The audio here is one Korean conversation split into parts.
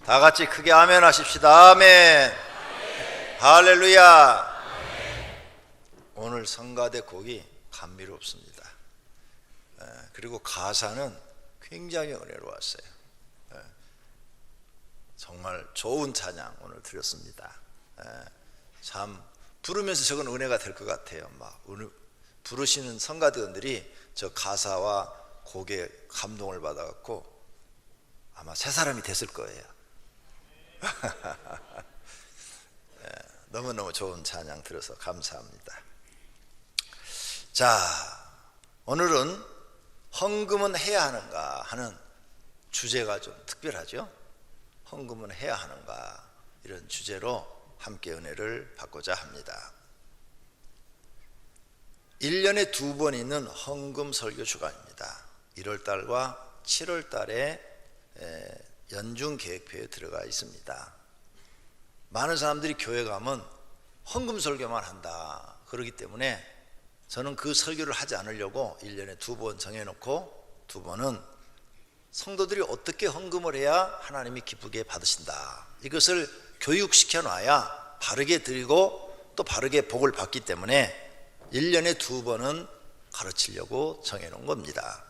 다 같이 크게 아멘 하십시다. 아멘. 할렐루야. 오늘 성가대 곡이 감미롭습니다. 그리고 가사는 굉장히 은혜로웠어요. 정말 좋은 찬양 오늘 드렸습니다. 참 부르면서 저건 은혜가 될 것 같아요. 막 부르시는 성가대원들이 저 가사와 곡에 감동을 받아갖고 아마 새 사람이 됐을 거예요. 너무너무 좋은 찬양 들어서 감사합니다. 자, 오늘은 헌금은 해야 하는가 하는 주제가 좀 특별하죠. 헌금은 해야 하는가, 이런 주제로 함께 은혜를 받고자 합니다. 1년에 2번 있는 헌금 설교 주간입니다. 1월달과 7월달에 연중 계획표에 들어가 있습니다. 많은 사람들이 교회 가면 헌금 설교만 한다 그러기 때문에 저는 그 설교를 하지 않으려고 1년에 2번 정해놓고, 2번은 성도들이 어떻게 헌금을 해야 하나님이 기쁘게 받으신다, 이것을 교육시켜 놔야 바르게 드리고 또 바르게 복을 받기 때문에 1년에 2번은 가르치려고 정해놓은 겁니다.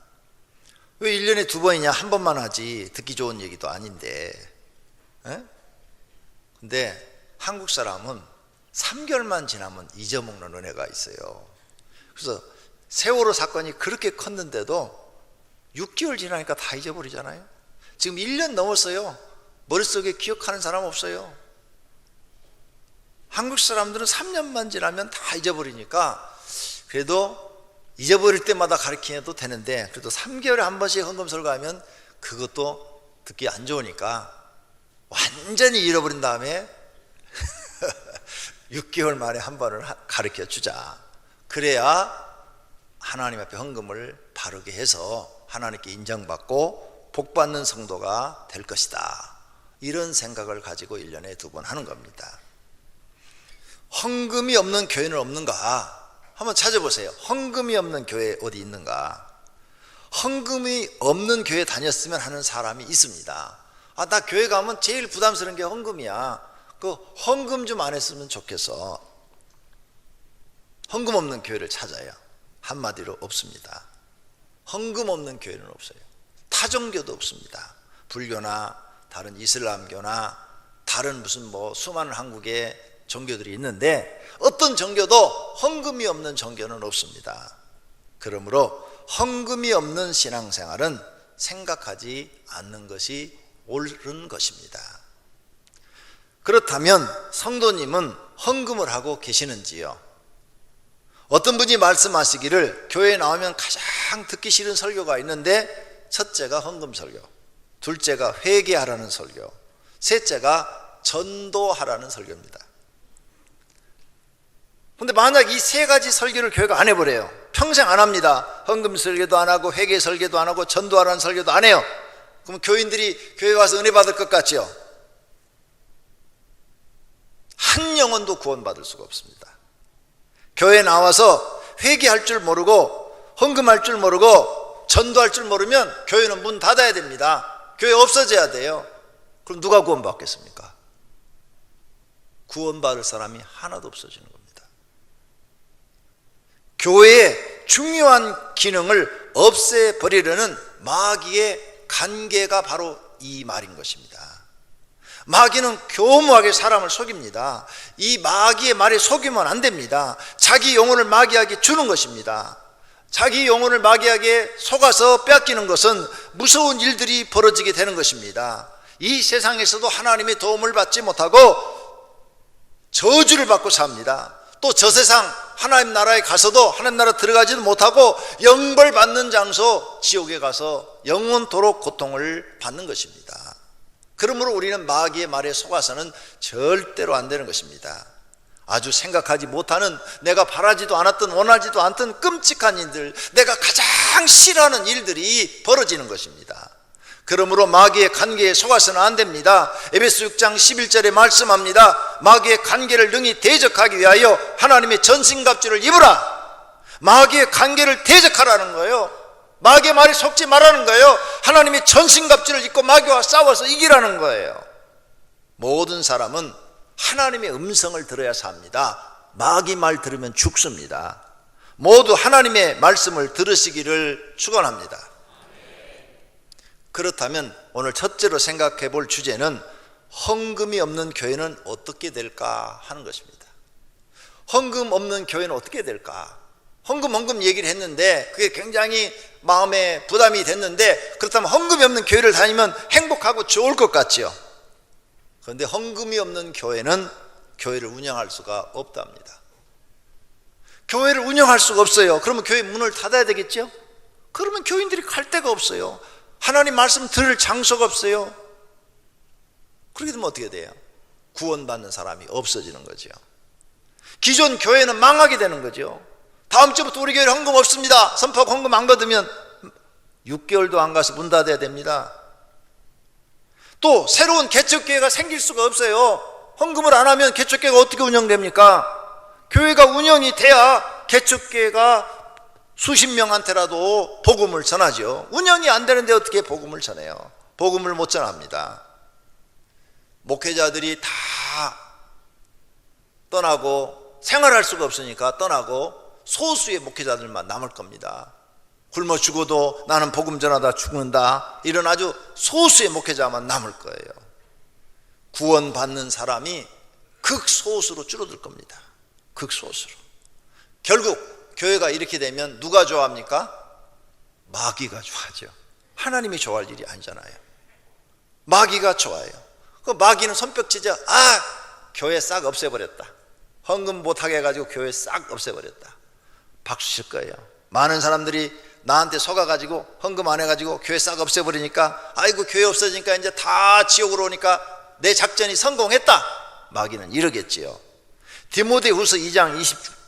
왜 1년에 2번이냐? 한 번만 하지, 듣기 좋은 얘기도 아닌데. 근데 한국 사람은 3개월만 지나면 잊어먹는 은혜가 있어요. 그래서 세월호 사건이 그렇게 컸는데도 6개월 지나니까 다 잊어버리잖아요. 지금 1년 넘었어요. 머릿속에 기억하는 사람 없어요. 한국 사람들은 3년만 지나면 다 잊어버리니까 그래도 잊어버릴 때마다 가르치셔도 되는데, 그래도 3개월에 한 번씩 헌금 설교하면 그것도 듣기 안 좋으니까 완전히 잃어버린 다음에 6개월 만에 한 번을 가르쳐 주자. 그래야 하나님 앞에 헌금을 바르게 해서 하나님께 인정받고 복받는 성도가 될 것이다, 이런 생각을 가지고 1년에 2번 하는 겁니다. 헌금이 없는 교회는 없는가? 한번 찾아보세요. 헌금이 없는 교회 어디 있는가? 헌금이 없는 교회 다녔으면 하는 사람이 있습니다. 아, 나 교회 가면 제일 부담스러운 게 헌금이야. 그 헌금 좀 안 했으면 좋겠어. 헌금 없는 교회를 찾아요. 한마디로 없습니다. 헌금 없는 교회는 없어요. 타종교도 없습니다. 불교나 다른 이슬람교나 다른 무슨 수많은 한국의 종교들이 있는데 어떤 종교도 헌금이 없는 종교는 없습니다. 그러므로 헌금이 없는 신앙생활은 생각하지 않는 것이 옳은 것입니다. 그렇다면 성도님은 헌금을 하고 계시는지요? 어떤 분이 말씀하시기를 교회에 나오면 가장 듣기 싫은 설교가 있는데, 첫째가 헌금 설교, 둘째가 회개하라는 설교, 셋째가 전도하라는 설교입니다. 근데 만약 이 세 가지 설교를 교회가 안 해버려요. 평생 안 합니다. 헌금 설교도 안 하고 회개 설교도 안 하고 전도하라는 설교도 안 해요. 그럼 교인들이 교회 와서 은혜 받을 것 같죠? 한 영혼도 구원받을 수가 없습니다. 교회에 나와서 회개할 줄 모르고 헌금할 줄 모르고 전도할 줄 모르면 교회는 문 닫아야 됩니다. 교회 없어져야 돼요. 그럼 누가 구원받겠습니까? 구원받을 사람이 하나도 없어지는 겁니다. 교회의 중요한 기능을 없애버리려는 마귀의 간계가 바로 이 말인 것입니다. 마귀는 교묘하게 사람을 속입니다. 이 마귀의 말에 속이면 안 됩니다. 자기 영혼을 마귀에게 주는 것입니다. 자기 영혼을 마귀에게 속아서 빼앗기는 것은 무서운 일들이 벌어지게 되는 것입니다. 이 세상에서도 하나님의 도움을 받지 못하고 저주를 받고 삽니다. 또 저 세상 하나님 나라에 가서도 하나님 나라 들어가지도 못하고 영벌 받는 장소 지옥에 가서 영원토록 고통을 받는 것입니다. 그러므로 우리는 마귀의 말에 속아서는 절대로 안 되는 것입니다. 아주 생각하지 못하는, 내가 바라지도 않았던 원하지도 않던 끔찍한 일들, 내가 가장 싫어하는 일들이 벌어지는 것입니다. 그러므로 마귀의 관계에 속아서는 안 됩니다. 에베소 6장 11절에 말씀합니다. 마귀의 관계를 능히 대적하기 위하여 하나님의 전신갑주를 입으라. 마귀의 관계를 대적하라는 거예요. 마귀의 말에 속지 말라는 거예요. 하나님의 전신갑주를 입고 마귀와 싸워서 이기라는 거예요. 모든 사람은 하나님의 음성을 들어야 삽니다. 마귀 말 들으면 죽습니다. 모두 하나님의 말씀을 들으시기를 축원합니다. 그렇다면 오늘 첫째로 생각해 볼 주제는 헌금이 없는 교회는 어떻게 될까 하는 것입니다. 헌금 없는 교회는 어떻게 될까? 헌금 얘기를 했는데 그게 굉장히 마음에 부담이 됐는데, 그렇다면 헌금이 없는 교회를 다니면 행복하고 좋을 것 같지요. 그런데 헌금이 없는 교회는 교회를 운영할 수가 없답니다. 교회를 운영할 수가 없어요. 그러면 교회 문을 닫아야 되겠죠? 그러면 교인들이 갈 데가 없어요. 하나님 말씀 들을 장소가 없어요. 그렇게 되면 어떻게 돼요? 구원받는 사람이 없어지는 거죠. 기존 교회는 망하게 되는 거죠. 다음 주부터 우리 교회는 헌금 없습니다. 선포하고 헌금 안 받으면 6개월도 안 가서 문 닫아야 됩니다. 또 새로운 개척교회가 생길 수가 없어요. 헌금을 안 하면 개척교회가 어떻게 운영됩니까? 교회가 운영이 돼야 개척교회가 수십 명한테라도 복음을 전하죠. 운영이 안 되는데 어떻게 복음을 전해요? 복음을 못 전합니다. 목회자들이 다 떠나고 생활할 수가 없으니까 떠나고 소수의 목회자들만 남을 겁니다. 굶어 죽어도 나는 복음 전하다 죽는다, 이런 아주 소수의 목회자만 남을 거예요. 구원받는 사람이 극소수로 줄어들 겁니다. 극소수로. 결국 교회가 이렇게 되면 누가 좋아합니까? 마귀가 좋아하죠. 하나님이 좋아할 일이 아니잖아요. 마귀가 좋아해요. 그 마귀는 손뼉치죠. 교회 싹 없애버렸다. 헌금 못하게 해가지고 교회 싹 없애버렸다. 박수 칠 거예요. 많은 사람들이 나한테 속아가지고 헌금 안 해가지고 교회 싹 없애버리니까, 아이고 교회 없어지니까 이제 다 지옥으로 오니까 내 작전이 성공했다. 마귀는 이러겠지요. 디모데후서 2장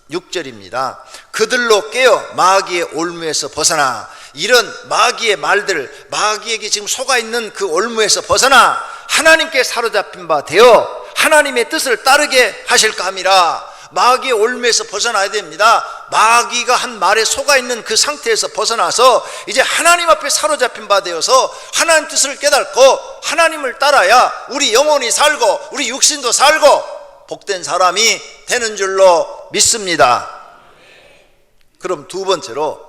26절입니다. 그들로 깨어 마귀의 올무에서 벗어나. 이런 마귀의 말들, 마귀에게 지금 속아 있는 그 올무에서 벗어나 하나님께 사로잡힌 바 되어 하나님의 뜻을 따르게 하실까 함이라. 마귀의 올무에서 벗어나야 됩니다. 마귀가 한 말에 속아 있는 그 상태에서 벗어나서 이제 하나님 앞에 사로잡힌 바 되어서 하나님 뜻을 깨닫고 하나님을 따라야 우리 영혼이 살고 우리 육신도 살고 복된 사람이 되는 줄로 믿습니다. 그럼 두 번째로,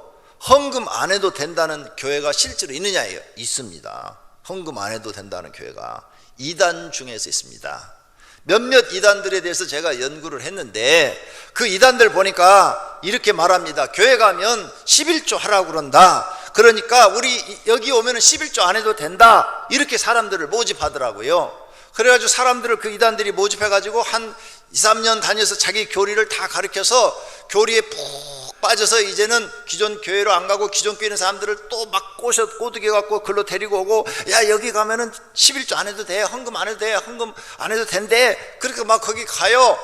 헌금 안 해도 된다는 교회가 실제로 있느냐예요. 있습니다. 헌금 안 해도 된다는 교회가 이단 중에서 있습니다. 몇몇 이단들에 대해서 제가 연구를 했는데 그 이단들 보니까 이렇게 말합니다. 교회 가면 11조 하라고 그런다. 그러니까 우리 여기 오면 11조 안 해도 된다. 이렇게 사람들을 모집하더라고요. 그래가지고 사람들을 그 이단들이 모집해가지고 한 2, 3년 다녀서 자기 교리를 다 가르쳐서 교리에 푹 빠져서 이제는 기존 교회로 안 가고 기존 교회 있는 사람들을 또 막 꼬드겨갖고 글로 데리고 오고, 야 여기 가면은 11조 안 해도 돼, 헌금 안 해도 돼, 헌금 안 해도 된대. 그렇게 막 거기 가요.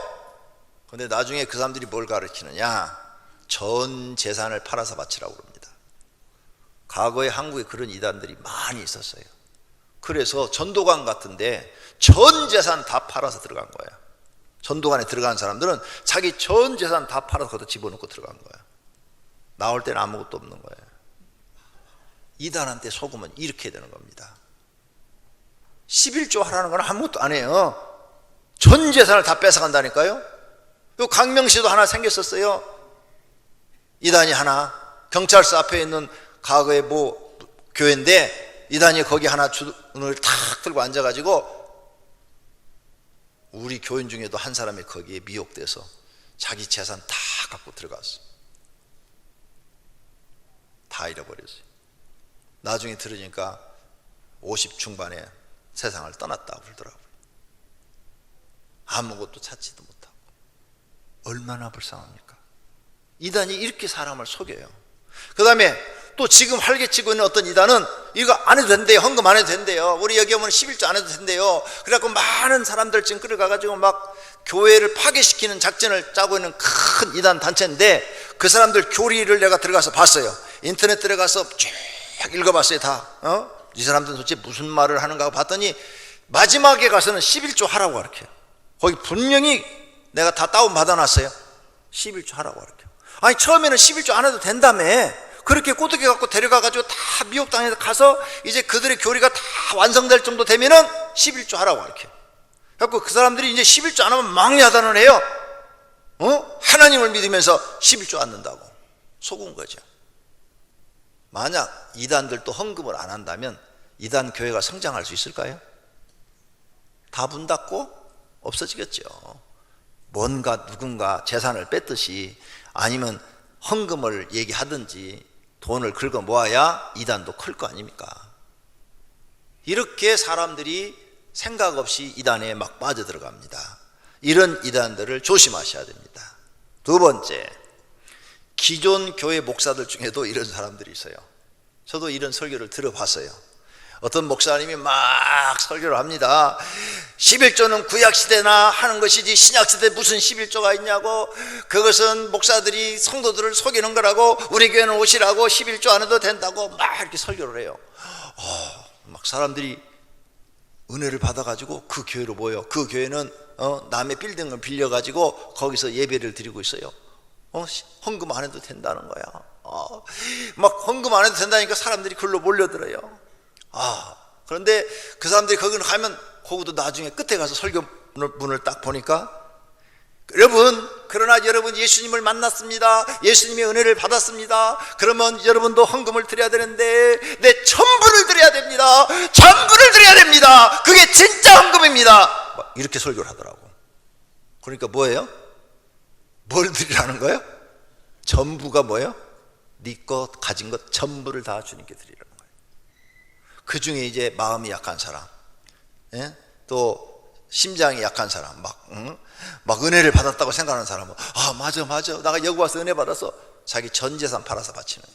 근데 나중에 그 사람들이 뭘 가르치느냐, 전 재산을 팔아서 바치라고 그럽니다. 과거에 한국에 그런 이단들이 많이 있었어요. 그래서 전도관 같은데 전 재산 다 팔아서 들어간 거예요. 전도관에 들어간 사람들은 자기 전 재산 다 팔아서 거기다 집어넣고 들어간 거예요. 나올 때는 아무것도 없는 거예요. 이단한테 속으면 이렇게 되는 겁니다. 11조 하라는 건 아무것도 안 해요. 전 재산을 다 뺏어간다니까요. 요 강명시도 하나 생겼었어요. 이단이 하나, 경찰서 앞에 있는 과거의 뭐 교회인데 이단이 거기 하나 눈을 탁 들고 앉아가지고 우리 교인 중에도 한 사람이 거기에 미혹돼서 자기 재산 다 갖고 들어갔어. 다 잃어버렸어요. 나중에 들으니까 50 중반에 세상을 떠났다고 그러더라고요. 아무것도 찾지도 못하고. 얼마나 불쌍합니까? 이단이 이렇게 사람을 속여요. 그 다음에 또 지금 활개치고 있는 어떤 이단은 이거 안 해도 된대요. 헌금 안 해도 된대요. 우리 여기 오면 11조 안 해도 된대요. 그래갖고 많은 사람들 지금 끌어가가지고 막 교회를 파괴시키는 작전을 짜고 있는 큰 이단 단체인데, 그 사람들 교리를 내가 들어가서 봤어요. 인터넷 들어가서 쭉 읽어봤어요. 다. 이 사람들은 도대체 무슨 말을 하는가 하고 봤더니 마지막에 가서는 11조 하라고 가르쳐요. 거기 분명히 내가 다 다운 받아놨어요. 11조 하라고 가르쳐요. 아니 처음에는 11조 안 해도 된다며. 그렇게 꼬드겨 갖고 데려가가지고 다 미혹당해서 가서 이제 그들의 교리가 다 완성될 정도 되면은 11조 하라고 가르쳐요. 그래서 그 사람들이 이제 11조 안 하면 망야단을 해요. 하나님을 믿으면서 11조 않는다고 속은 거죠. 만약 이단들도 헌금을 안 한다면 이단 교회가 성장할 수 있을까요? 다 문 닫고 없어지겠죠. 뭔가 누군가 재산을 뺐듯이 아니면 헌금을 얘기하든지 돈을 긁어 모아야 이단도 클 거 아닙니까? 이렇게 사람들이 생각 없이 이단에 막 빠져들어갑니다. 이런 이단들을 조심하셔야 됩니다. 두 번째, 기존 교회 목사들 중에도 이런 사람들이 있어요. 저도 이런 설교를 들어봤어요. 어떤 목사님이 막 설교를 합니다. 11조는 구약시대나 하는 것이지 신약시대 무슨 11조가 있냐고, 그것은 목사들이 성도들을 속이는 거라고, 우리 교회는 오시라고 11조 안 해도 된다고 막 이렇게 설교를 해요. 막 사람들이 은혜를 받아가지고 그 교회로 모여. 그 교회는 남의 빌딩을 빌려가지고 거기서 예배를 드리고 있어요. 헌금 안 해도 된다는 거야. 막 헌금 안 해도 된다니까 사람들이 글로 몰려들어요. 그런데 그 사람들이 거기를 가면 거기도 나중에 끝에 가서 설교문을 딱 보니까, 여러분, 그러나 여러분 예수님을 만났습니다. 예수님의 은혜를 받았습니다. 그러면 여러분도 헌금을 드려야 되는데, 내 전부를 드려야 됩니다. 전부를 드려야 됩니다. 그게 진짜 헌금입니다. 이렇게 설교를 하더라고. 그러니까 뭐예요? 뭘 드리라는 거예요? 전부가 뭐예요? 네 것 가진 것 전부를 다 주님께 드리라는 거예요. 그 중에 이제 마음이 약한 사람, 또 심장이 약한 사람, 막 은혜를 받았다고 생각하는 사람은 맞아 나가 여기 와서 은혜 받아서 자기 전 재산 팔아서 바치는,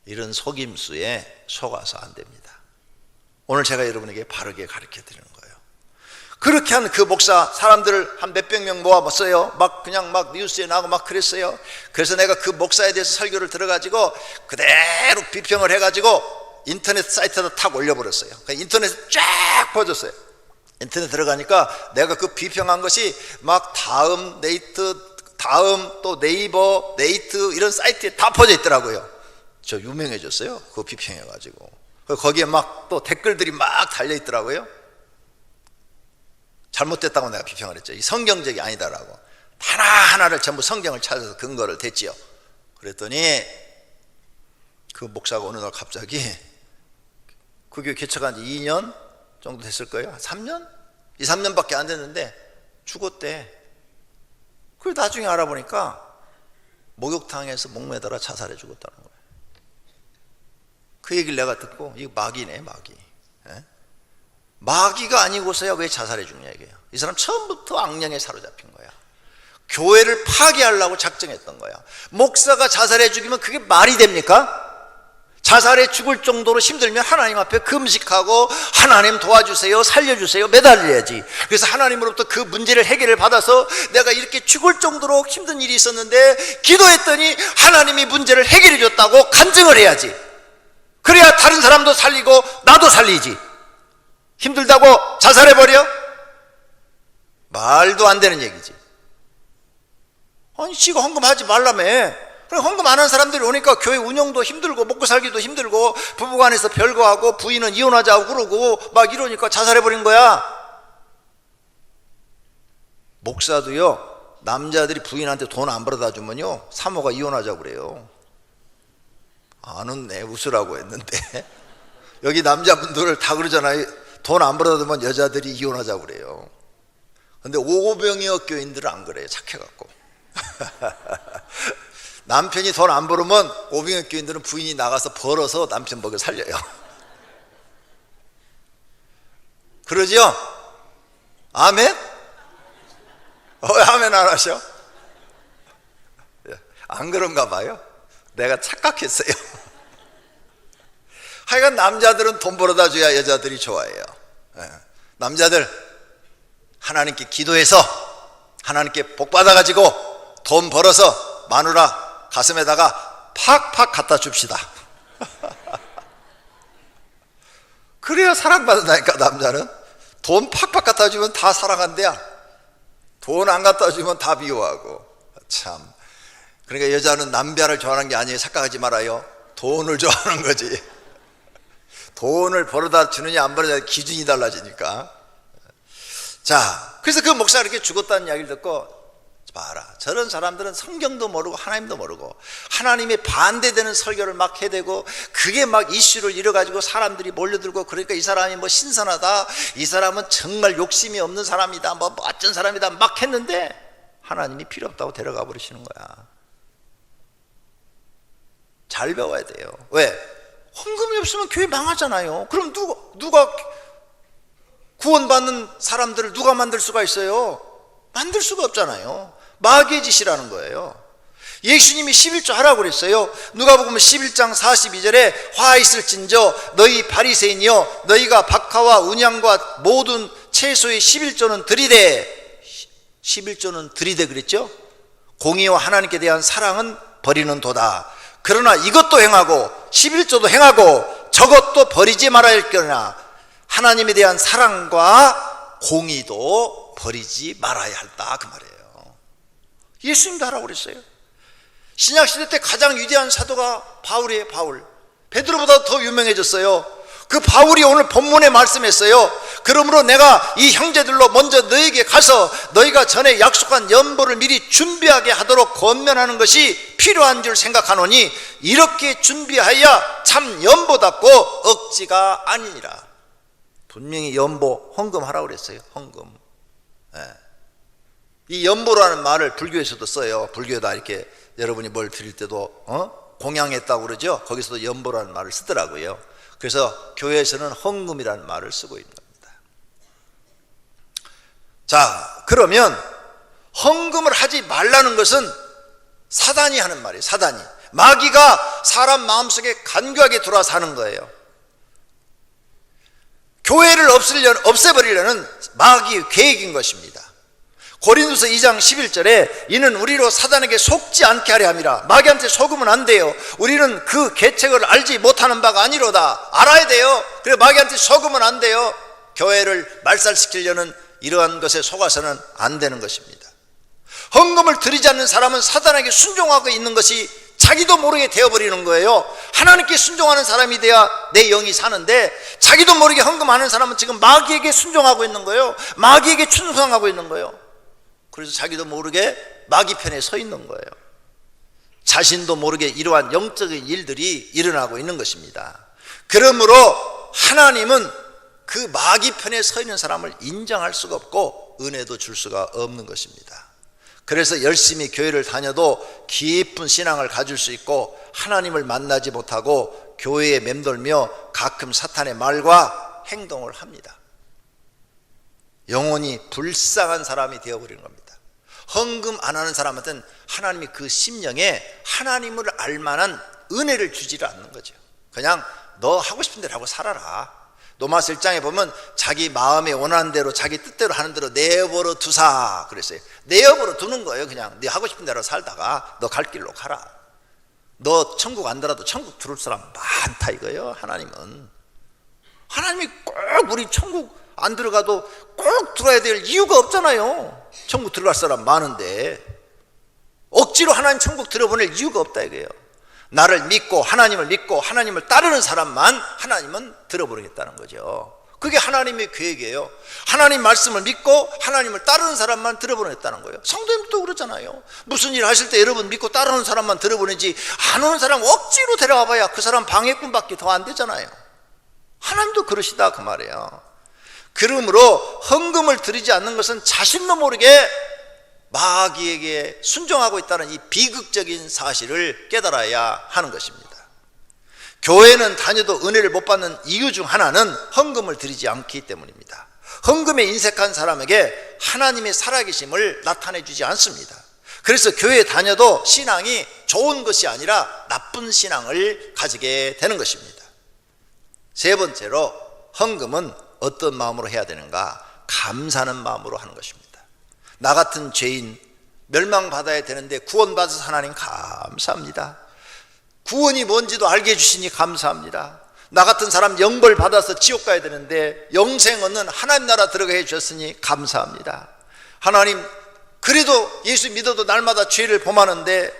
이런 속임수에 속아서 안 됩니다. 오늘 제가 여러분에게 바르게 가르쳐 드리는 거예요. 그렇게 한 그 목사 사람들을 한 몇백 명 모아봤어요. 그냥 뉴스에 나오고 막 그랬어요. 그래서 내가 그 목사에 대해서 설교를 들어가지고 그대로 비평을 해가지고 인터넷 사이트에다 탁 올려버렸어요. 인터넷에 쫙 퍼졌어요. 인터넷 들어가니까 내가 그 비평한 것이 막 다음 또 네이버, 네이트 이런 사이트에 다 퍼져 있더라고요. 저 유명해졌어요. 그거 비평해가지고. 거기에 막 또 댓글들이 막 달려 있더라고요. 잘못됐다고 내가 비평을 했죠. 이 성경적이 아니다라고. 하나하나를 전부 성경을 찾아서 근거를 댔지요. 그랬더니 그 목사가 어느 날 갑자기, 그 교회 개척한 지 2년 정도 됐을 거예요. 3년? 2, 3년밖에 안 됐는데 죽었대. 그걸 나중에 알아보니까 목욕탕에서 목매달아 자살해 죽었다는 거예요. 그 얘기를 내가 듣고, 이거 마귀네, 마귀. 마귀가 아니고서야 왜 자살해 죽냐 이게요. 이 사람 처음부터 악령에 사로잡힌 거야. 교회를 파괴하려고 작정했던 거야. 목사가 자살해 죽이면 그게 말이 됩니까? 자살해 죽을 정도로 힘들면 하나님 앞에 금식하고 하나님 도와주세요, 살려주세요 매달려야지. 그래서 하나님으로부터 그 문제를 해결을 받아서 내가 이렇게 죽을 정도로 힘든 일이 있었는데 기도했더니 하나님이 문제를 해결해 줬다고 간증을 해야지. 그래야 다른 사람도 살리고 나도 살리지. 힘들다고 자살해버려? 말도 안 되는 얘기지. 아니 지가 헌금하지 말라며. 그래, 헌금 안 한 사람들이 오니까 교회 운영도 힘들고 먹고 살기도 힘들고 부부간에서 별거하고 부인은 이혼하자고 그러고 막 이러니까 자살해버린 거야. 목사도요, 남자들이 부인한테 돈 안 벌어다 주면요 사모가 이혼하자고 그래요. 안 웃네, 웃으라고 했는데. 여기 남자분들 다 그러잖아요. 돈 안 벌어다 주면 여자들이 이혼하자고 그래요. 근데 오병이어 교인들은 안 그래요. 착해갖고. 남편이 돈 안 벌으면 오병이어 교인들은 부인이 나가서 벌어서 남편 먹여 살려요. 그러죠? 아멘? 왜 아멘 안 하셔? 안 그런가 봐요. 내가 착각했어요. 하여간 남자들은 돈 벌어다 줘야 여자들이 좋아해요. 남자들 하나님께 기도해서 하나님께 복 받아가지고 돈 벌어서 마누라 가슴에다가 팍팍 갖다 줍시다. 그래야 사랑받는다니까. 남자는 돈 팍팍 갖다 주면 다 사랑한대야. 돈 안 갖다 주면 다 미워하고. 참. 그러니까 여자는 남자를 좋아하는 게 아니에요. 착각하지 말아요. 돈을 좋아하는 거지. 돈을 벌어다 주느냐 안 벌어다 기준이 달라지니까. 자, 그래서 그 목사가 이렇게 죽었다는 이야기를 듣고, 봐라, 저런 사람들은 성경도 모르고 하나님도 모르고 하나님의 반대되는 설교를 막 해대고 그게 막 이슈를 이뤄가지고 사람들이 몰려들고, 그러니까 이 사람이 뭐 신선하다, 이 사람은 정말 욕심이 없는 사람이다, 뭐 어쩐 사람이다 막 했는데 하나님이 필요 없다고 데려가 버리시는 거야. 잘 배워야 돼요. 왜? 헌금이 없으면 교회 망하잖아요. 그럼 누가 구원받는 사람들을 누가 만들 수가 있어요? 만들 수가 없잖아요. 마귀의 짓이라는 거예요. 예수님이 11조 하라고 그랬어요. 누가복음 11장 42절에 화 있을진저 너희 바리새인이여, 너희가 박하와 운양과 모든 채소의 11조는 드리되, 11조는 드리되 그랬죠. 공의와 하나님께 대한 사랑은 버리는 도다. 그러나 이것도 행하고 11조도 행하고 저것도 버리지 말아야 할거나 하나님에 대한 사랑과 공의도 버리지 말아야 한다, 그 말이에요. 예수님도 하라고 그랬어요. 신약시대 때 가장 위대한 사도가 바울이에요. 바울. 베드로보다 더 유명해졌어요. 그 바울이 오늘 본문에 말씀했어요. 그러므로 내가 이 형제들로 먼저 너에게 가서 너희가 전에 약속한 연보를 미리 준비하게 하도록 권면하는 것이 필요한 줄 생각하노니 이렇게 준비하여 참 연보답고 억지가 아니니라. 분명히 연보, 헌금하라고 그랬어요. 헌금. 네. 이 연보라는 말을 불교에서도 써요. 불교에다 이렇게 여러분이 뭘 드릴 때도 공양했다고 그러죠. 거기서도 연보라는 말을 쓰더라고요. 그래서 교회에서는 헌금이라는 말을 쓰고 있는 겁니다. 자, 그러면 헌금을 하지 말라는 것은 사단이 하는 말이에요. 사단이, 마귀가 사람 마음속에 간교하게 들어와서 하는 거예요. 교회를 없애버리려는 마귀의 계획인 것입니다. 고린도서 2장 11절에 이는 우리로 사단에게 속지 않게 하려 함이라. 마귀한테 속으면 안 돼요. 우리는 그 계책을 알지 못하는 바가 아니로다. 알아야 돼요. 그래, 마귀한테 속으면 안 돼요. 교회를 말살시키려는 이러한 것에 속아서는 안 되는 것입니다. 헌금을 드리지 않는 사람은 사단에게 순종하고 있는 것이 자기도 모르게 되어버리는 거예요. 하나님께 순종하는 사람이 돼야 내 영이 사는데 자기도 모르게 헌금하는 사람은 지금 마귀에게 순종하고 있는 거예요. 마귀에게 충성하고 있는 거예요. 그래서 자기도 모르게 마귀 편에 서 있는 거예요. 자신도 모르게 이러한 영적인 일들이 일어나고 있는 것입니다. 그러므로 하나님은 그 마귀 편에 서 있는 사람을 인정할 수가 없고 은혜도 줄 수가 없는 것입니다. 그래서 열심히 교회를 다녀도 깊은 신앙을 가질 수 있고 하나님을 만나지 못하고 교회에 맴돌며 가끔 사탄의 말과 행동을 합니다. 영혼이 불쌍한 사람이 되어버리는 겁니다. 헌금 안 하는 사람한테는 하나님이 그 심령에 하나님을 알만한 은혜를 주지를 않는 거죠. 그냥 너 하고 싶은 대로 하고 살아라. 로마서 1장에 보면 자기 마음에 원하는 대로 자기 뜻대로 하는 대로 내버려 두사 그랬어요. 내버려 두는 거예요. 그냥 네 하고 싶은 대로 살다가 너 갈 길로 가라. 너 천국 안 들어도 천국 들어올 사람 많다 이거예요. 하나님이 꼭 우리 천국 안 들어가도 꼭 들어야 될 이유가 없잖아요. 천국 들어갈 사람 많은데 억지로 하나님 천국 들어보낼 이유가 없다 이거예요. 나를 믿고 하나님을 따르는 사람만 하나님은 들어보겠다는 거죠. 그게 하나님의 계획이에요. 하나님 말씀을 믿고 하나님을 따르는 사람만 들어보냈다는 거예요. 성도님도 그러잖아요. 무슨 일 하실 때 여러분 믿고 따르는 사람만 들어보내지 안 오는 사람 억지로 데려와 봐야 그 사람 방해꾼밖에 더 안 되잖아요. 하나님도 그러시다 그 말이에요. 그러므로 헌금을 드리지 않는 것은 자신도 모르게 마귀에게 순종하고 있다는 이 비극적인 사실을 깨달아야 하는 것입니다. 교회는 다녀도 은혜를 못 받는 이유 중 하나는 헌금을 드리지 않기 때문입니다. 헌금에 인색한 사람에게 하나님의 살아계심을 나타내 주지 않습니다. 그래서 교회에 다녀도 신앙이 좋은 것이 아니라 나쁜 신앙을 가지게 되는 것입니다. 세 번째로 헌금은 어떤 마음으로 해야 되는가? 감사하는 마음으로 하는 것입니다. 나 같은 죄인 멸망받아야 되는데 구원받아서 하나님 감사합니다. 구원이 뭔지도 알게 해주시니 감사합니다. 나 같은 사람 영벌 받아서 지옥 가야 되는데 영생 얻는 하나님 나라 들어가게 해주셨으니 감사합니다. 하나님 그래도 예수 믿어도 날마다 죄를 범하는데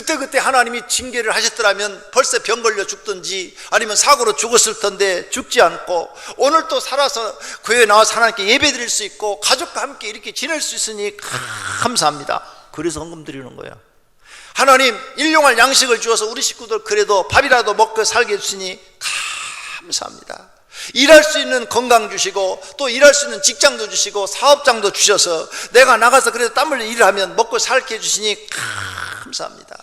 그때 하나님이 징계를 하셨더라면 벌써 병 걸려 죽든지 아니면 사고로 죽었을 텐데 죽지 않고 오늘 또 살아서 교회에 나와서 하나님께 예배 드릴 수 있고 가족과 함께 이렇게 지낼 수 있으니 감사합니다. 그래서 헌금 드리는 거예요. 하나님 일용할 양식을 주어서 우리 식구들 그래도 밥이라도 먹고 살게 해주시니 감사합니다. 일할 수 있는 건강 주시고 또 일할 수 있는 직장도 주시고 사업장도 주셔서 내가 나가서 그래도 땀 흘려 일을 하면 먹고 살게 해주시니 감사합니다.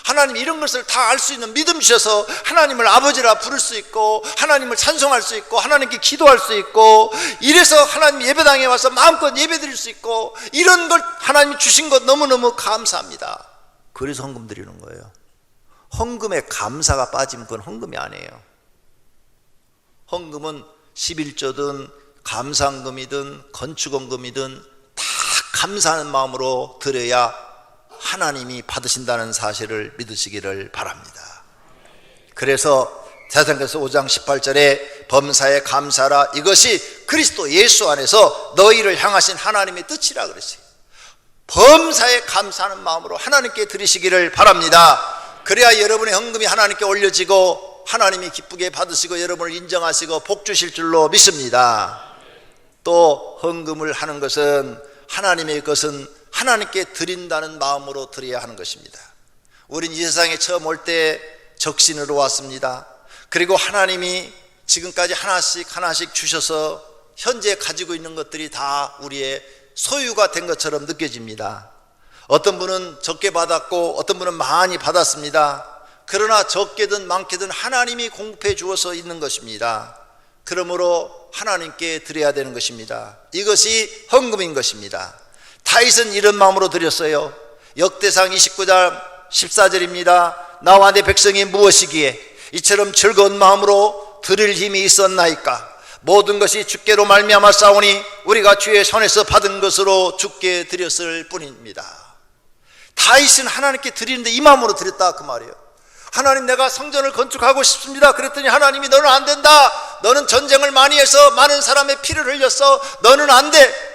하나님 이런 것을 다 알 수 있는 믿음 주셔서 하나님을 아버지라 부를 수 있고 하나님을 찬송할 수 있고 하나님께 기도할 수 있고 이래서 하나님 예배당에 와서 마음껏 예배 드릴 수 있고 이런 걸 하나님이 주신 것 너무너무 감사합니다. 그래서 헌금 드리는 거예요. 헌금에 감사가 빠지면 그건 헌금이 아니에요. 헌금은 11조든 감사헌금이든 건축헌금이든 다 감사하는 마음으로 드려야 하나님이 받으신다는 사실을 믿으시기를 바랍니다. 그래서 사도행전서 5장 18절에 범사에 감사하라 이것이 그리스도 예수 안에서 너희를 향하신 하나님의 뜻이라 그랬어요. 범사에 감사하는 마음으로 하나님께 드리시기를 바랍니다. 그래야 여러분의 헌금이 하나님께 올려지고 하나님이 기쁘게 받으시고 여러분을 인정하시고 복 주실 줄로 믿습니다. 또 헌금을 하는 것은 하나님의 것은 하나님께 드린다는 마음으로 드려야 하는 것입니다. 우린 이 세상에 처음 올 때 적신으로 왔습니다. 그리고 하나님이 지금까지 하나씩 주셔서 현재 가지고 있는 것들이 다 우리의 소유가 된 것처럼 느껴집니다. 어떤 분은 적게 받았고 어떤 분은 많이 받았습니다. 그러나 적게든 많게든 하나님이 공급해 주어서 있는 것입니다. 그러므로 하나님께 드려야 되는 것입니다. 이것이 헌금인 것입니다. 다윗은 이런 마음으로 드렸어요. 역대상 29장 14절입니다. 나와 내 백성이 무엇이기에 이처럼 즐거운 마음으로 드릴 힘이 있었나이까. 모든 것이 주께로 말미암아 싸우니 우리가 주의 손에서 받은 것으로 주께 드렸을 뿐입니다. 다윗은 하나님께 드리는데 이 마음으로 드렸다 그 말이에요. 하나님 내가 성전을 건축하고 싶습니다. 그랬더니 하나님이 너는 안 된다. 너는 전쟁을 많이 해서 많은 사람의 피를 흘렸어. 너는 안 돼.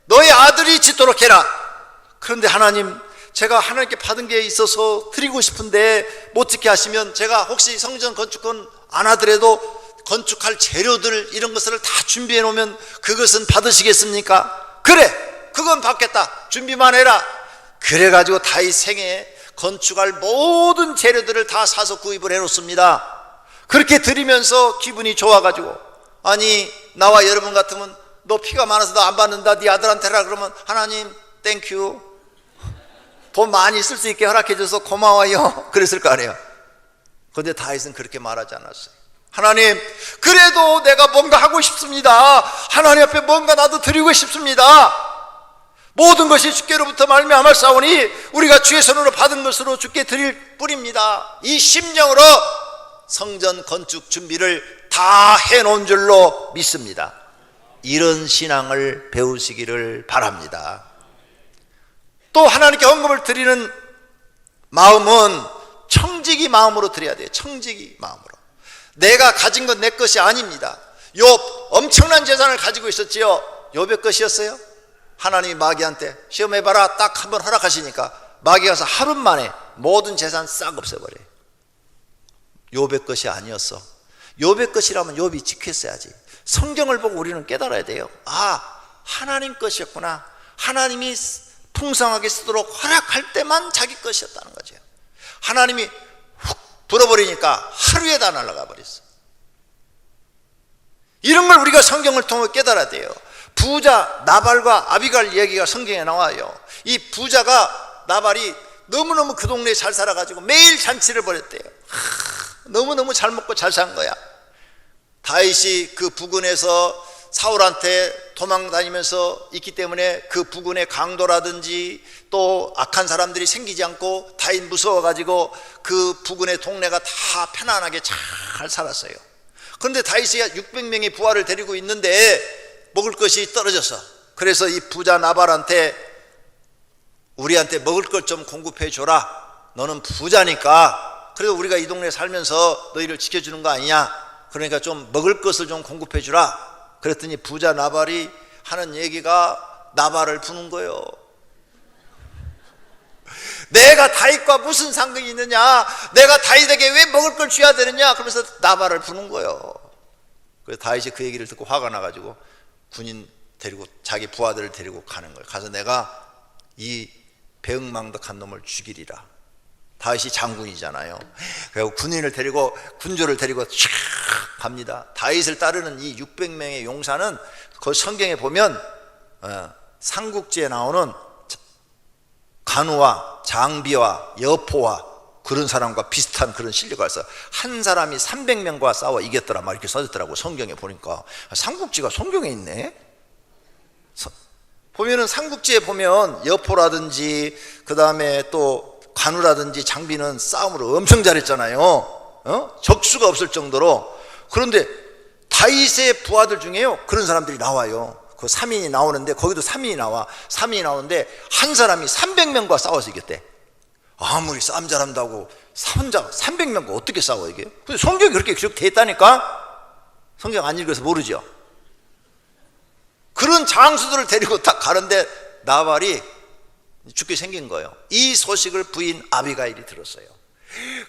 너의 아들이 짓도록 해라. 그런데 하나님 제가 하나님께 받은 게 있어서 드리고 싶은데 못 짓게 하시면 제가 혹시 성전 건축은 안 하더라도 건축할 재료들 이런 것을 다 준비해 놓으면 그것은 받으시겠습니까? 그래 그건 받겠다. 준비만 해라. 그래가지고 다윗 생애에 건축할 모든 재료들을 다 사서 구입을 해 놓습니다. 그렇게 드리면서 기분이 좋아가지고 아니 나와 여러분 같으면 너 피가 많아서 너 안 받는다 네 아들한테 해라 그러면 하나님 땡큐 돈 많이 쓸 수 있게 허락해 줘서 고마워요 그랬을 거 아니에요. 그런데 다윗은 그렇게 말하지 않았어요. 하나님 그래도 내가 뭔가 하고 싶습니다. 하나님 앞에 뭔가 나도 드리고 싶습니다. 모든 것이 주께로부터 말미암아 싸우니 우리가 주의 손으로 받은 것으로 주께 드릴 뿐입니다. 이 심정으로 성전 건축 준비를 다 해놓은 줄로 믿습니다. 이런 신앙을 배우시기를 바랍니다. 또 하나님께 헌금을 드리는 마음은 청지기 마음으로 드려야 돼요. 청지기 마음으로. 내가 가진 건 내 것이 아닙니다. 욥 엄청난 재산을 가지고 있었지요. 욥의 것이었어요? 하나님이 마귀한테 시험해봐라 딱 한번 허락하시니까 마귀가 가서 하루 만에 모든 재산 싹 없애버려요. 욥의 것이 아니었어. 욥의 것이라면 욥이 지켰어야지. 성경을 보고 우리는 깨달아야 돼요. 아 하나님 것이었구나. 하나님이 풍성하게 쓰도록 허락할 때만 자기 것이었다는 거죠. 하나님이 훅 불어버리니까 하루에 다 날아가 버렸어. 이런 걸 우리가 성경을 통해 깨달아야 돼요. 부자 나발과 아비갈 얘기가 성경에 나와요. 이 부자가 나발이 너무너무 그 동네에 잘 살아가지고 매일 잔치를 벌였대요. 너무너무 잘 먹고 잘 산 거야. 다윗이 그 부근에서 사울한테 도망다니면서 있기 때문에 그 부근의 강도라든지 또 악한 사람들이 생기지 않고 다윗 무서워가지고 그 부근의 동네가 다 편안하게 잘 살았어요. 그런데 다윗이 600명의 부하를 데리고 있는데 먹을 것이 떨어졌어. 그래서 이 부자 나발한테 우리한테 먹을 것 좀 공급해 줘라. 너는 부자니까 그래도 우리가 이 동네에 살면서 너희를 지켜주는 거 아니냐. 그러니까 좀 먹을 것을 좀 공급해 주라. 그랬더니 부자 나발이 하는 얘기가 나발을 부는 거예요. 내가 다윗과 무슨 상관이 있느냐, 내가 다윗에게 왜 먹을 걸 줘야 되느냐, 그러면서 나발을 부는 거예요. 그래서 다윗이 그 얘기를 듣고 화가 나가지고 군인 데리고 자기 부하들을 데리고 가는 거예요. 가서 내가 이 배은망덕한 놈을 죽이리라. 다윗이 장군이잖아요. 그리고 군인을 데리고, 군조를 데리고 촥 갑니다. 다윗을 따르는 이 600명의 용사는 그 성경에 보면 삼국지에 나오는 간우와 장비와 여포와 그런 사람과 비슷한 그런 실력을 해서 한 사람이 300명과 싸워 이겼더라 막 이렇게 써졌더라고. 성경에 보니까 삼국지가 성경에 있네. 보면은 삼국지에 보면 여포라든지 그 다음에 또 간우라든지 장비는 싸움으로 엄청 잘했잖아요. 적수가 없을 정도로. 그런데 다윗의 부하들 중에요 그런 사람들이 나와요. 그 3인이 나오는데, 거기도 3인이 나와. 3인이 나오는데 한 사람이 300명과 싸워서 이겼대. 아무리 싸움 잘한다고 혼자 300명과 어떻게 싸워 이게? 근데 성경이 그렇게 기록되어 있다니까. 성경 안 읽어서 모르죠. 그런 장수들을 데리고 딱 가는데 나발이 죽게 생긴 거예요. 이 소식을 부인 아비가일이 들었어요.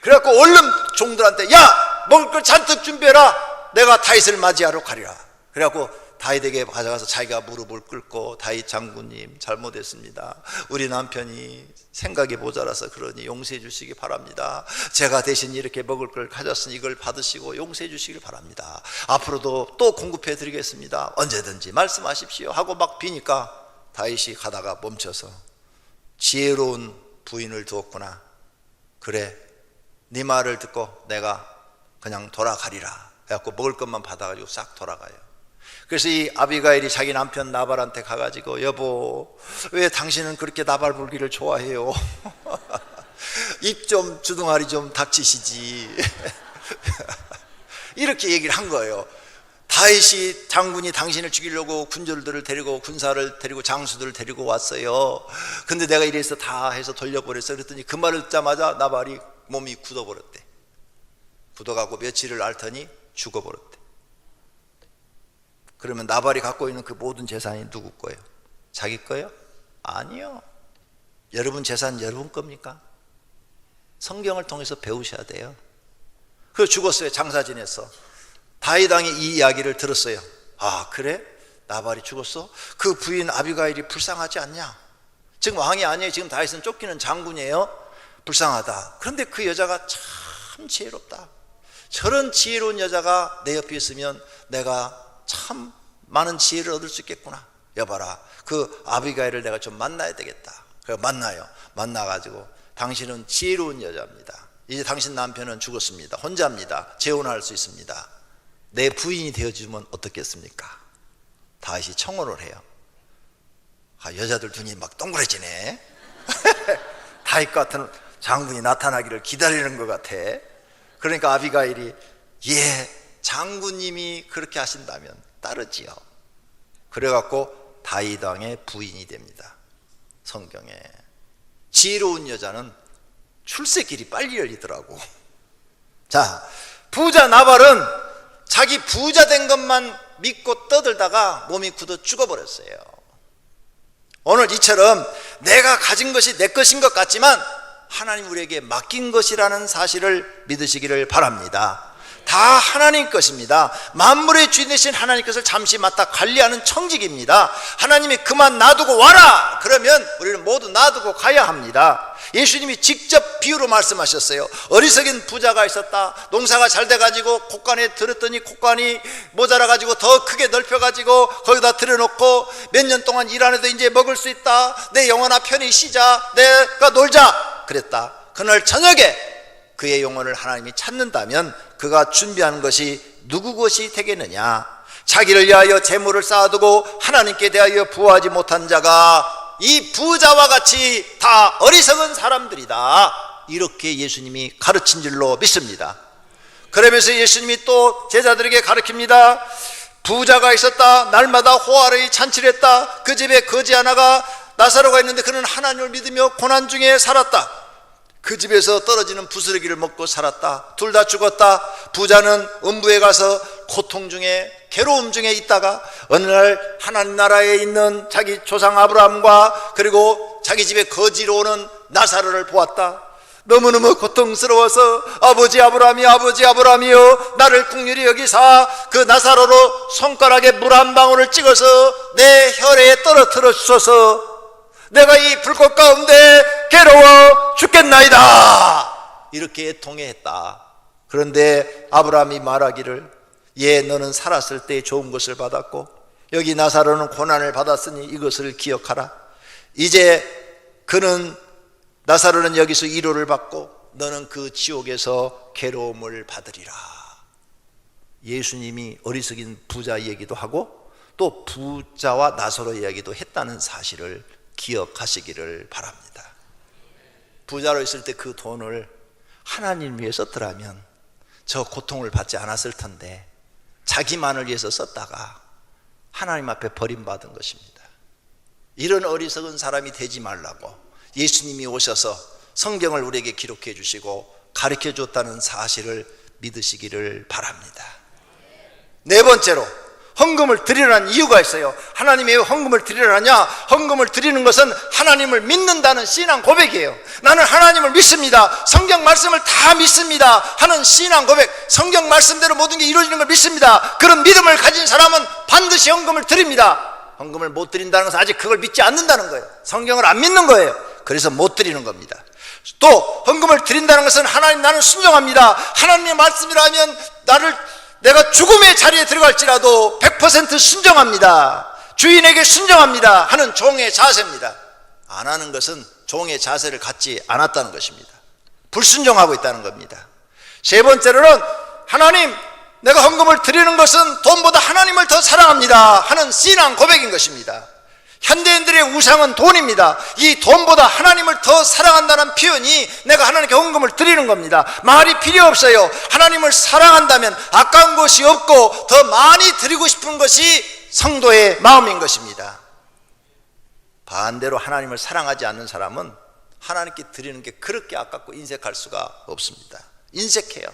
그래갖고 얼른 종들한테, 야, 먹을 걸 잔뜩 준비해라. 내가 다윗을 맞이하러 가리라. 그래갖고 다윗에게 가져가서 자기가 무릎을 꿇고, 다윗 장군님 잘못했습니다. 우리 남편이 생각이 모자라서 그러니 용서해 주시기 바랍니다. 제가 대신 이렇게 먹을 걸 가졌으니 이걸 받으시고 용서해 주시길 바랍니다. 앞으로도 또 공급해 드리겠습니다. 언제든지 말씀하십시오 하고 막 비니까 다윗이 가다가 멈춰서, 지혜로운 부인을 두었구나. 그래, 네 말을 듣고 내가 그냥 돌아가리라. 그래갖고 먹을 것만 받아가지고 싹 돌아가요. 그래서 이 아비가일이 자기 남편 나발한테 가가지고, 여보, 왜 당신은 그렇게 나발 불기를 좋아해요? 입 좀, 주둥아리 좀 닥치시지. 이렇게 얘기를 한 거예요. 다윗이 장군이 당신을 죽이려고 군졸들을 데리고, 군사를 데리고, 장수들을 데리고 왔어요. 근데 내가 이래서 다 해서 돌려보냈어. 그랬더니 그 말을 듣자마자 나발이 몸이 굳어버렸대. 굳어가고 며칠을 앓더니 죽어버렸대. 그러면 나발이 갖고 있는 그 모든 재산이 누구 거예요? 자기 거예요? 아니요. 여러분 재산 여러분 겁니까? 성경을 통해서 배우셔야 돼요. 그래서 죽었어요. 장사 지냈어. 다윗 왕이 이 이야기를 들었어요. 아, 그래? 나발이 죽었어? 그 부인 아비가일이 불쌍하지 않냐? 지금 왕이 아니에요. 지금 다윗은 쫓기는 장군이에요. 불쌍하다. 그런데 그 여자가 참 지혜롭다. 저런 지혜로운 여자가 내 옆에 있으면 내가 참 많은 지혜를 얻을 수 있겠구나. 여봐라, 그 아비가일을 내가 좀 만나야 되겠다. 그래서 만나요. 만나가지고, 당신은 지혜로운 여자입니다. 이제 당신 남편은 죽었습니다. 혼자입니다. 재혼할 수 있습니다. 내 부인이 되어주면 어떻겠습니까? 다윗이 청혼을 해요. 아, 여자들 눈이 막 동그래지네. 다윗 같은 장군이 나타나기를 기다리는 것 같아. 그러니까 아비가일이, 예, 장군님이 그렇게 하신다면 따르지요. 그래갖고 다윗 왕의 부인이 됩니다. 성경에 지혜로운 여자는 출세길이 빨리 열리더라고. 자, 부자 나발은 자기 부자 된 것만 믿고 떠들다가 몸이 굳어 죽어버렸어요. 오늘 이처럼 내가 가진 것이 내 것인 것 같지만 하나님 우리에게 맡긴 것이라는 사실을 믿으시기를 바랍니다. 다 하나님 것입니다. 만물의 주인 되신 하나님 것을 잠시 맡아 관리하는 청직입니다. 하나님이 그만 놔두고 와라 그러면 우리는 모두 놔두고 가야 합니다. 예수님이 직접 비유로 말씀하셨어요. 어리석은 부자가 있었다. 농사가 잘 돼가지고 콧간에 들었더니 콧간이 모자라가지고 더 크게 넓혀가지고 거기다 들여놓고 몇 년 동안 일 안 해도 이제 먹을 수 있다. 내 영혼아 편히 쉬자. 내가 놀자 그랬다. 그날 저녁에 그의 영혼을 하나님이 찾는다면 그가 준비한 것이 누구 것이 되겠느냐? 자기를 위하여 재물을 쌓아두고 하나님께 대하여 부하지 못한 자가 이 부자와 같이 다 어리석은 사람들이다. 이렇게 예수님이 가르친 줄로 믿습니다. 그러면서 예수님이 또 제자들에게 가르칩니다. 부자가 있었다. 날마다 호화로이 잔치를 했다. 그 집에 거지 하나가 나사로가 있는데 그는 하나님을 믿으며 고난 중에 살았다. 그 집에서 떨어지는 부스러기를 먹고 살았다. 둘 다 죽었다. 부자는 음부에 가서 고통 중에 괴로움 중에 있다가 어느 날 하나님 나라에 있는 자기 조상 아브라함과 그리고 자기 집에 거지로 오는 나사로를 보았다. 너무너무 고통스러워서 아버지 아브라함이여 나를 긍휼히 여기사 그 나사로로 손가락에 물 한 방울을 찍어서 내 혈에 떨어뜨려 주소서. 내가 이 불꽃 가운데 괴로워 죽겠나이다. 이렇게 통해했다. 그런데 아브라함이 말하기를 너는 살았을 때 좋은 것을 받았고 여기 나사로는 고난을 받았으니 이것을 기억하라. 이제 나사로는 여기서 위로를 받고 너는 그 지옥에서 괴로움을 받으리라. 예수님이 어리석인 부자 얘기도 하고 또 부자와 나사로 이야기도 했다는 사실을 기억하시기를 바랍니다. 부자로 있을 때 그 돈을 하나님 위해 썼더라면 저 고통을 받지 않았을 텐데 자기만을 위해서 썼다가 하나님 앞에 버림받은 것입니다. 이런 어리석은 사람이 되지 말라고 예수님이 오셔서 성경을 우리에게 기록해 주시고 가르쳐 줬다는 사실을 믿으시기를 바랍니다. 네 번째로 헌금을 드리라는 이유가 있어요. 하나님이 왜 헌금을 드리라냐? 헌금을 드리는 것은 하나님을 믿는다는 신앙 고백이에요. 나는 하나님을 믿습니다, 성경 말씀을 다 믿습니다 하는 신앙 고백, 성경 말씀대로 모든 게 이루어지는 걸 믿습니다. 그런 믿음을 가진 사람은 반드시 헌금을 드립니다. 헌금을 못 드린다는 것은 아직 그걸 믿지 않는다는 거예요. 성경을 안 믿는 거예요. 그래서 못 드리는 겁니다. 또 헌금을 드린다는 것은 하나님 나는 순종합니다, 하나님의 말씀이라면 내가 죽음의 자리에 들어갈지라도 100% 순종합니다, 주인에게 순종합니다 하는 종의 자세입니다. 안 하는 것은 종의 자세를 갖지 않았다는 것입니다. 불순종하고 있다는 겁니다. 세 번째로는 하나님, 내가 헌금을 드리는 것은 돈보다 하나님을 더 사랑합니다 하는 신앙 고백인 것입니다. 현대인들의 우상은 돈입니다. 이 돈보다 하나님을 더 사랑한다는 표현이 내가 하나님께 헌금을 드리는 겁니다. 말이 필요 없어요. 하나님을 사랑한다면 아까운 것이 없고 더 많이 드리고 싶은 것이 성도의 마음인 것입니다. 반대로 하나님을 사랑하지 않는 사람은 하나님께 드리는 게 그렇게 아깝고 인색할 수가 없습니다. 인색해요.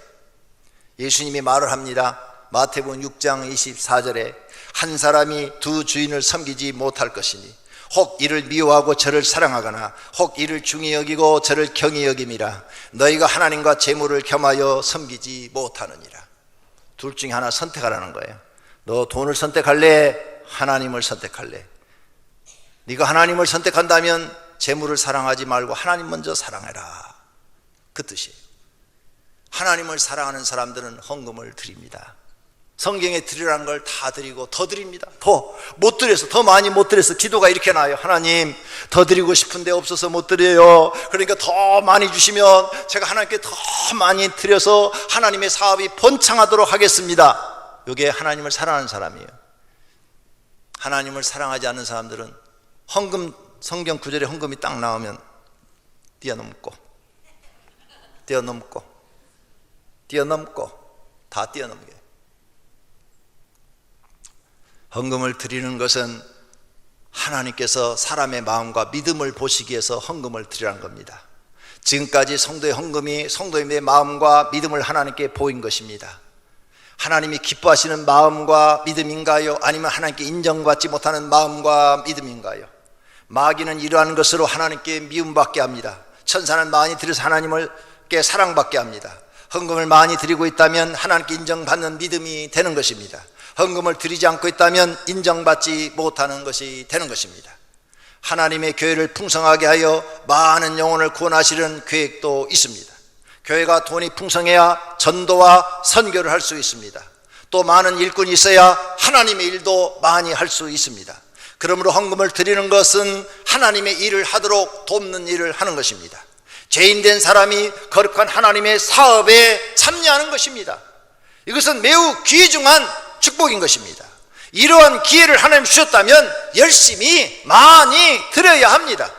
예수님이 말을 합니다. 마태복음 6장 24절에 한 사람이 두 주인을 섬기지 못할 것이니 혹 이를 미워하고 저를 사랑하거나 혹 이를 중히 여기고 저를 경히 여김이라. 너희가 하나님과 재물을 겸하여 섬기지 못하느니라. 둘 중에 하나 선택하라는 거예요. 너 돈을 선택할래? 하나님을 선택할래? 네가 하나님을 선택한다면 재물을 사랑하지 말고 하나님 먼저 사랑해라, 그 뜻이에요. 하나님을 사랑하는 사람들은 헌금을 드립니다. 성경에 드리라는 걸 다 드리고 더 드립니다. 더 못 드려서, 더 많이 못 드려서 기도가 이렇게 나요. 하나님, 더 드리고 싶은데 없어서 못 드려요. 그러니까 더 많이 주시면 제가 하나님께 더 많이 드려서 하나님의 사업이 번창하도록 하겠습니다. 이게 하나님을 사랑하는 사람이에요. 하나님을 사랑하지 않는 사람들은 헌금, 성경 구절에 헌금이 딱 나오면 뛰어넘고 다 뛰어넘게. 헌금을 드리는 것은 하나님께서 사람의 마음과 믿음을 보시기 위해서 헌금을 드리라는 겁니다. 지금까지 성도의 헌금이 성도의 마음과 믿음을 하나님께 보인 것입니다. 하나님이 기뻐하시는 마음과 믿음인가요? 아니면 하나님께 인정받지 못하는 마음과 믿음인가요? 마귀는 이러한 것으로 하나님께 미움받게 합니다. 천사는 많이 드려서 하나님께 사랑받게 합니다. 헌금을 많이 드리고 있다면 하나님께 인정받는 믿음이 되는 것입니다. 헌금을 드리지 않고 있다면 인정받지 못하는 것이 되는 것입니다. 하나님의 교회를 풍성하게 하여 많은 영혼을 구원하시는 계획도 있습니다. 교회가 돈이 풍성해야 전도와 선교를 할 수 있습니다. 또 많은 일꾼이 있어야 하나님의 일도 많이 할 수 있습니다. 그러므로 헌금을 드리는 것은 하나님의 일을 하도록 돕는 일을 하는 것입니다. 죄인된 사람이 거룩한 하나님의 사업에 참여하는 것입니다. 이것은 매우 귀중한 축복인 것입니다. 이러한 기회를 하나님 주셨다면 열심히 많이 드려야 합니다.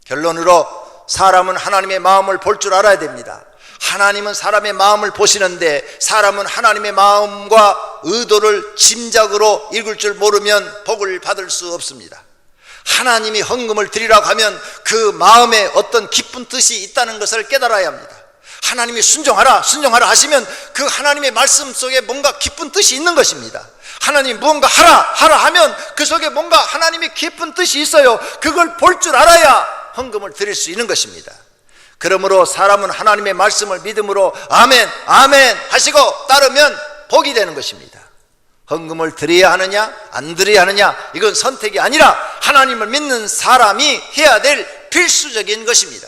결론으로 사람은 하나님의 마음을 볼 줄 알아야 됩니다. 하나님은 사람의 마음을 보시는데 사람은 하나님의 마음과 의도를 짐작으로 읽을 줄 모르면 복을 받을 수 없습니다. 하나님이 헌금을 드리라고 하면 그 마음에 어떤 기쁜 뜻이 있다는 것을 깨달아야 합니다. 하나님이 순종하라 하시면 그 하나님의 말씀 속에 뭔가 기쁜 뜻이 있는 것입니다. 하나님이 무언가 하라 하면 그 속에 뭔가 하나님의 깊은 뜻이 있어요. 그걸 볼 줄 알아야 헌금을 드릴 수 있는 것입니다. 그러므로 사람은 하나님의 말씀을 믿음으로 아멘 아멘 하시고 따르면 복이 되는 것입니다. 헌금을 드려야 하느냐 안 드려야 하느냐, 이건 선택이 아니라 하나님을 믿는 사람이 해야 될 필수적인 것입니다.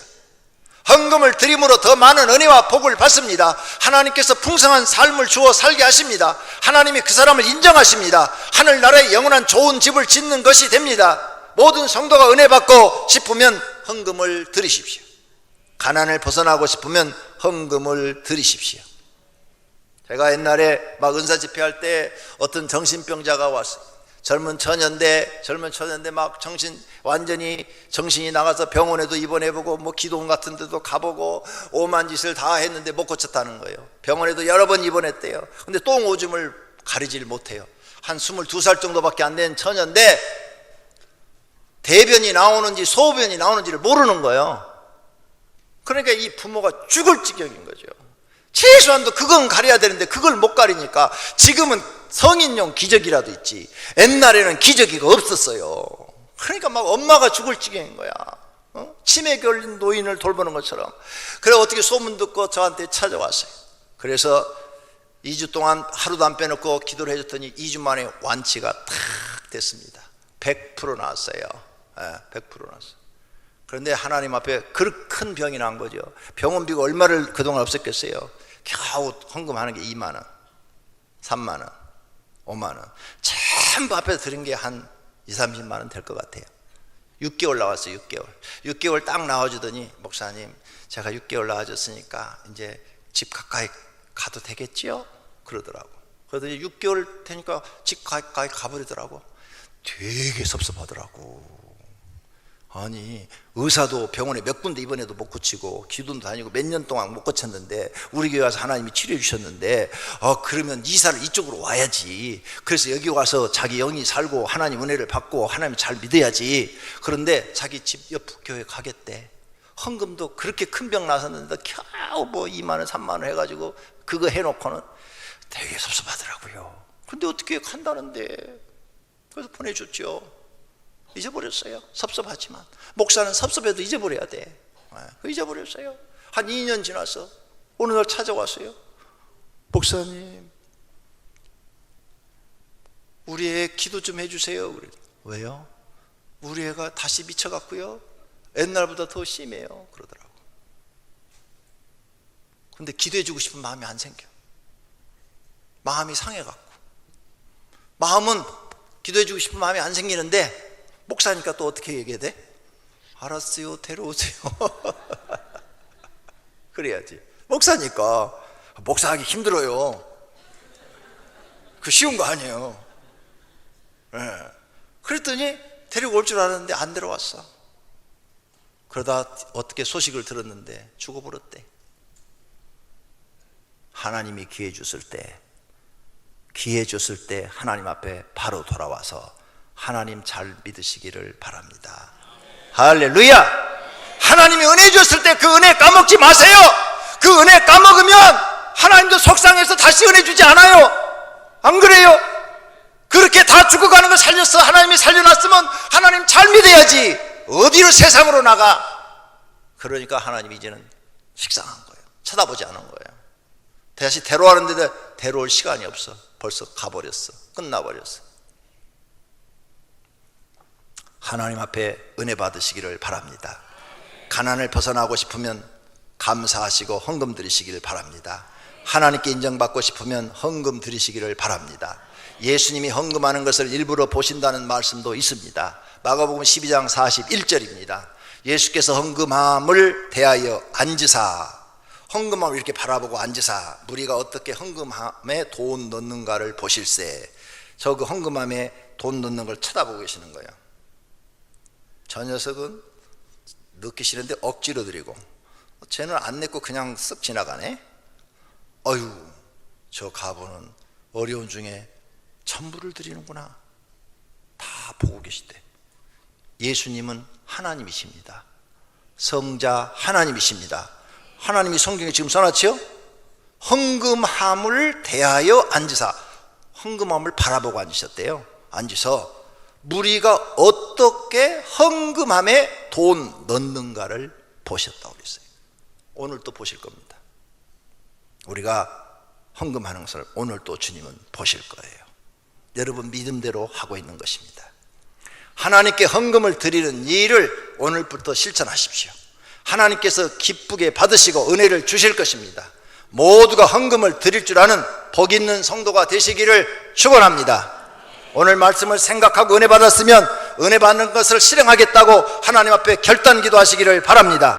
헌금을 드림으로 더 많은 은혜와 복을 받습니다. 하나님께서 풍성한 삶을 주어 살게 하십니다. 하나님이 그 사람을 인정하십니다. 하늘나라에 영원한 좋은 집을 짓는 것이 됩니다. 모든 성도가 은혜 받고 싶으면 헌금을 드리십시오. 가난을 벗어나고 싶으면 헌금을 드리십시오. 제가 옛날에 막 은사 집회할 때 어떤 정신병자가 왔어요. 젊은 처녀인데 막 완전히 정신이 나가서 병원에도 입원해보고 뭐 기도원 같은 데도 가보고 오만 짓을 다 했는데 못 고쳤다는 거예요. 병원에도 여러 번 입원했대요. 근데 똥 오줌을 가리질 못해요. 한 22살 정도밖에 안 된 처녀인데 대변이 나오는지 소변이 나오는지를 모르는 거예요. 그러니까 이 부모가 죽을 지경인 거죠. 최소한도 그건 가려야 되는데 그걸 못 가리니까 지금은 성인용 기저귀라도 있지, 옛날에는 기저귀가 없었어요. 그러니까 막 엄마가 죽을 지경인 거야. 치매 걸린 노인을 돌보는 것처럼. 그래 어떻게 소문 듣고 저한테 찾아왔어요. 그래서 2주 동안 하루도 안 빼놓고 기도를 해줬더니 2주 만에 완치가 탁 됐습니다. 100% 나왔어요. 100% 나왔어요. 그런데 하나님 앞에 그 큰 병이 난 거죠. 병원비가 얼마를 그동안 없었겠어요. 겨우 헌금하는 게 2만 원, 3만 원, 5만 원 전부 앞에 드린 게 한 2, 30만 원 될 것 같아요. 6개월 나왔어요. 6개월 딱 나와주더니 목사님 제가 6개월 나와줬으니까 이제 집 가까이 가도 되겠지요? 그러더라고. 그러더니 6개월 되니까 집 가까이 가버리더라고. 되게 섭섭하더라고. 아니 의사도 병원에 몇 군데 입원해도 못 고치고 기도도 다니고 몇 년 동안 못 고쳤는데 우리 교회 와서 하나님이 치료해 주셨는데 그러면 이사를 이쪽으로 와야지. 그래서 여기 와서 자기 영이 살고 하나님 은혜를 받고 하나님 잘 믿어야지. 그런데 자기 집 옆 교회 가겠대. 헌금도 그렇게 큰 병 나섰는데 겨우 뭐 2만 원 3만 원 해가지고 그거 해놓고는 되게 섭섭하더라고요. 근데 어떻게 간다는데. 그래서 보내줬죠. 잊어버렸어요. 섭섭하지만 목사는 섭섭해도 잊어버려야 돼. 잊어버렸어요. 한 2년 지나서 어느 날 찾아왔어요. 목사님 우리 애 기도 좀 해주세요. 그래. 왜요? 우리 애가 다시 미쳐갖고요 옛날보다 더 심해요. 그러더라고. 근데 기도해주고 싶은 마음이 안 생겨. 마음이 상해갖고. 마음은 기도해주고 싶은 마음이 안 생기는데 목사니까 또 어떻게 얘기해야 돼? 알았어요, 데려오세요. 그래야지. 목사니까. 목사하기 힘들어요. 그 쉬운 거 아니에요. 그랬더니 데리고 올 줄 알았는데 안 데려왔어. 그러다 어떻게 소식을 들었는데 죽어버렸대. 하나님이 기회 줬을 때 하나님 앞에 바로 돌아와서 하나님 잘 믿으시기를 바랍니다. 할렐루야. 하나님이 은혜 줬을 때 그 은혜 까먹지 마세요. 그 은혜 까먹으면 하나님도 속상해서 다시 은혜 주지 않아요. 안 그래요? 그렇게 다 죽어가는 거 살렸어. 하나님이 살려놨으면 하나님 잘 믿어야지. 어디로 세상으로 나가. 그러니까 하나님이 이제는 식상한 거예요. 쳐다보지 않은 거예요. 다시 데려오는데 데려올 시간이 없어. 벌써 가버렸어. 끝나버렸어. 하나님 앞에 은혜 받으시기를 바랍니다. 가난을 벗어나고 싶으면 감사하시고 헌금 드리시기를 바랍니다. 하나님께 인정받고 싶으면 헌금 드리시기를 바랍니다. 예수님이 헌금하는 것을 일부러 보신다는 말씀도 있습니다. 마가복음 12장 41절입니다. 예수께서 헌금함을 대하여 앉으사, 헌금함을 이렇게 바라보고 앉으사 무리가 어떻게 헌금함에 돈 넣는가를 보실세. 저 그 헌금함에 돈 넣는 걸 쳐다보고 계시는 거예요. 저 녀석은 넣기 싫은데 억지로 드리고 쟤는 안 냈고 그냥 쓱 지나가네. 어휴, 저 가보는 어려운 중에 천부를 드리는구나. 다 보고 계시대. 예수님은 하나님이십니다. 성자 하나님이십니다. 하나님이 성경에 지금 써놨죠? 헌금함을 대하여 앉으사, 헌금함을 바라보고 앉으셨대요. 앉으서 무리가 어떻게 헌금함에 돈 넣는가를 보셨다고 그랬어요. 오늘 또 보실 겁니다. 우리가 헌금하는 것을 오늘 또 주님은 보실 거예요. 여러분 믿음대로 하고 있는 것입니다. 하나님께 헌금을 드리는 일을 오늘부터 실천하십시오. 하나님께서 기쁘게 받으시고 은혜를 주실 것입니다. 모두가 헌금을 드릴 줄 아는 복 있는 성도가 되시기를 축원합니다. 오늘 말씀을 생각하고 은혜 받았으면 은혜 받는 것을 실행하겠다고 하나님 앞에 결단 기도하시기를 바랍니다.